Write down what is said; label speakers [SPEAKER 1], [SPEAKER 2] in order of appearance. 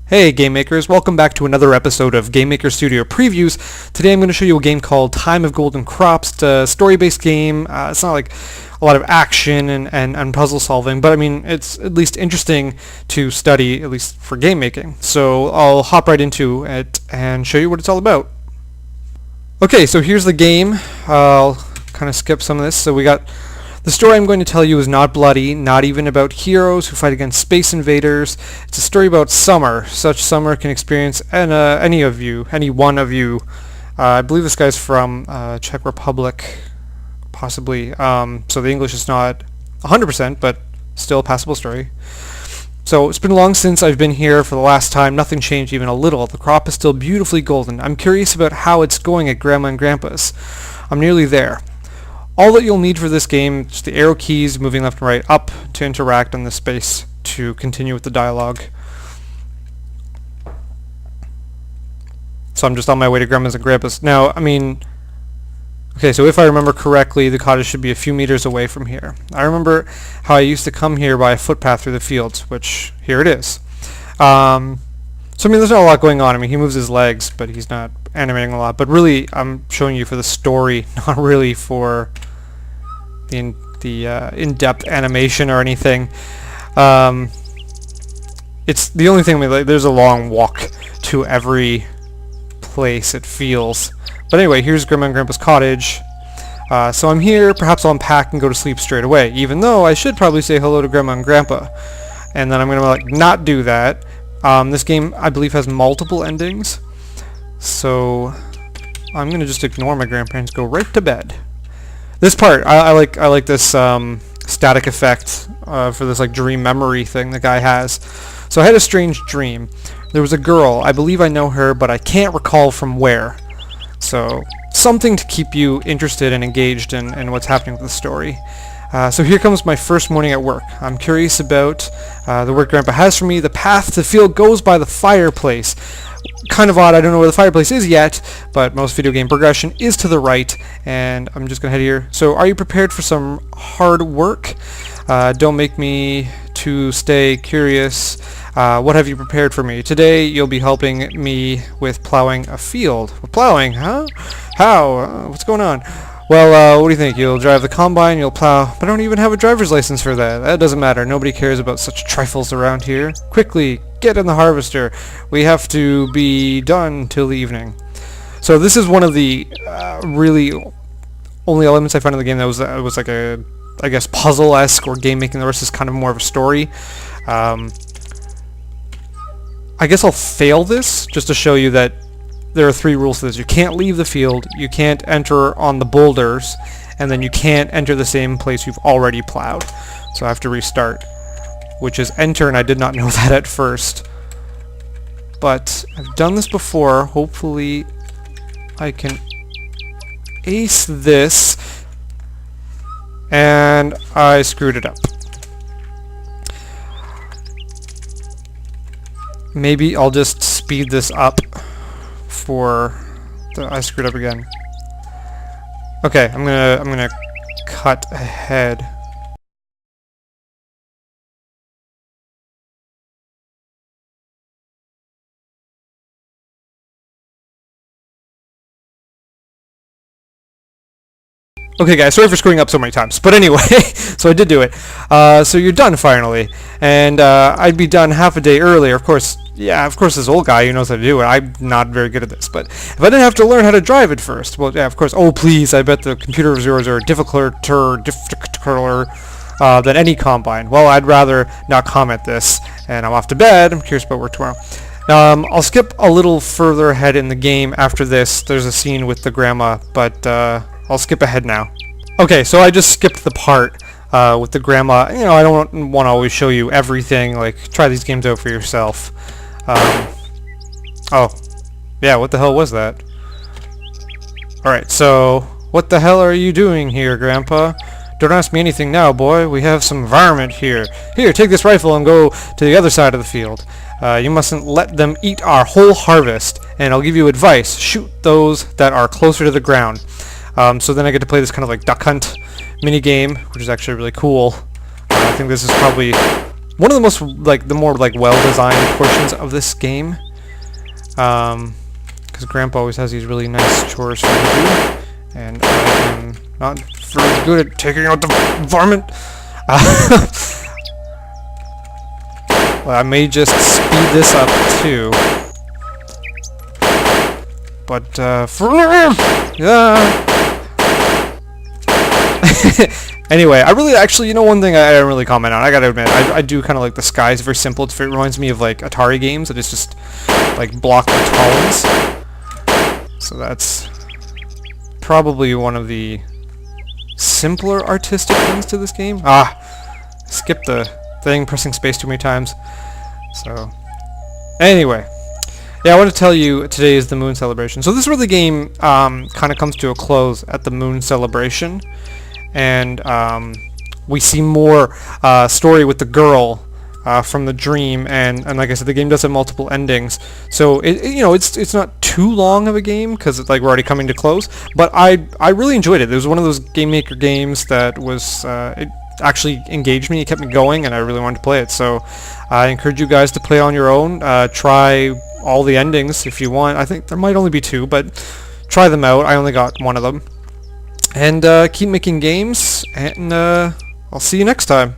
[SPEAKER 1] Hey Game Makers, welcome back to another episode of Game Maker Studio Previews. Today I'm going to show you a game called Time of Golden Crops. It's a story-based game. It's not like a lot of action and puzzle solving, but I mean it's at least interesting to study, at least for game making. So I'll hop right into it and show you what it's all about. Okay, so here's the game. I'll kind of skip some of this. So we got the story I'm going to tell you is not bloody, not even about heroes who fight against space invaders. It's a story about summer. Such summer can experience any one of you. I believe this guy's from Czech Republic, possibly. So the English is not 100%, but still a passable story. So it's been long since I've been here for the last time. Nothing changed even a little. The crop is still beautifully golden. I'm curious about how it's going at Grandma and Grandpa's. I'm nearly there. All that you'll need for this game is the arrow keys moving left and right up to interact on the space to continue with the dialogue. So I'm just on my way to Grandma's and Grandpa's. Now, I mean, okay, so if I remember correctly, the cottage should be a few meters away from here. I remember how I used to come here by a footpath through the fields, which here it is. So I mean, there's not a lot going on. I mean, he moves his legs, but he's not animating a lot. But really, I'm showing you for the story, not really for the in-depth animation or anything. It's the only thing. I mean, like, there's a long walk to every place, it feels. But anyway, here's Grandma and Grandpa's cottage. So I'm here. Perhaps I'll unpack and go to sleep straight away. Even though I should probably say hello to Grandma and Grandpa, and then I'm gonna not do that. This game, I believe, has multiple endings, so I'm gonna just ignore my grandparents, go right to bed. This part, I like this static effect for this dream memory thing the guy has. So I had a strange dream. There was a girl. I believe I know her, but I can't recall from where. So something to keep you interested and engaged in what's happening with the story. So here comes my first morning at work. I'm curious about the work Grandpa has for me. The path to the field goes by the fireplace. Kind of odd, I don't know where the fireplace is yet, but most video game progression is to the right, and I'm just going to head here. So are you prepared for some hard work? Don't make me to stay curious. What have you prepared for me? Today you'll be helping me with plowing a field. Plowing, huh? How? What's going on? Well, what do you think? You'll drive the combine, you'll plow, but I don't even have a driver's license for that. That doesn't matter. Nobody cares about such trifles around here. Quickly, get in the harvester. We have to be done till the evening. So this is one of the really only elements I found in the game that was like a, I guess, puzzle-esque or game making. The rest is kind of more of a story. I guess I'll fail this just to show you that there are 3 rules to this. You can't leave the field, you can't enter on the boulders, and then you can't enter the same place you've already plowed. So I have to restart, which is enter, and I did not know that at first. But I've done this before. Hopefully I can ace this, and I screwed it up. Maybe I'll just speed this up. I screwed up again. Okay, I'm gonna cut ahead. Okay guys, sorry for screwing up so many times, but anyway, so I did do it. So you're done finally, and I'd be done half a day earlier. Of course, yeah, of course this old guy who knows how to do it. I'm not very good at this, but if I didn't have to learn how to drive it first, well, yeah, of course. Oh please, I bet the computer reviewers are difficulter than any combine. Well, I'd rather not comment this, and I'm off to bed. I'm curious about work tomorrow. I'll skip a little further ahead in the game after this. There's a scene with the grandma, but I'll skip ahead now. Okay, so I just skipped the part with the grandma. You know, I don't want to always show you everything. Like, try these games out for yourself. Oh, yeah, what the hell was that? Alright, so, what the hell are you doing here, Grandpa? Don't ask me anything now, boy. We have some varmint here. Here, take this rifle and go to the other side of the field. You mustn't let them eat our whole harvest, and I'll give you advice. Shoot those that are closer to the ground. So then I get to play this kind of like duck hunt mini game, which is actually really cool. I think this is probably one of the most the more well-designed portions of this game. Because Grandpa always has these really nice chores for me to do, and I am not very good at taking out the varmint. Well, I may just speed this up too. But for anyway, I really actually, one thing I don't really comment on. I gotta admit, I do kind of like the sky. It's very simple. It reminds me of Atari games. That it's just block the tones. So that's probably one of the simpler artistic things to this game. Skip the thing, pressing space too many times. So anyway, yeah, I want to tell you today is the moon celebration. So this is where the game kind of comes to a close at the moon celebration, and we see more story with the girl from the dream, and like I said, the game does have multiple endings. So it's not too long of a game because we're already coming to close. But I really enjoyed it. It was one of those Game Maker games that was it actually engaged me. It kept me going, and I really wanted to play it. So I encourage you guys to play on your own. Try all the endings if you want. I think there might only be 2, but try them out. I only got 1 of them. And keep making games, and I'll see you next time.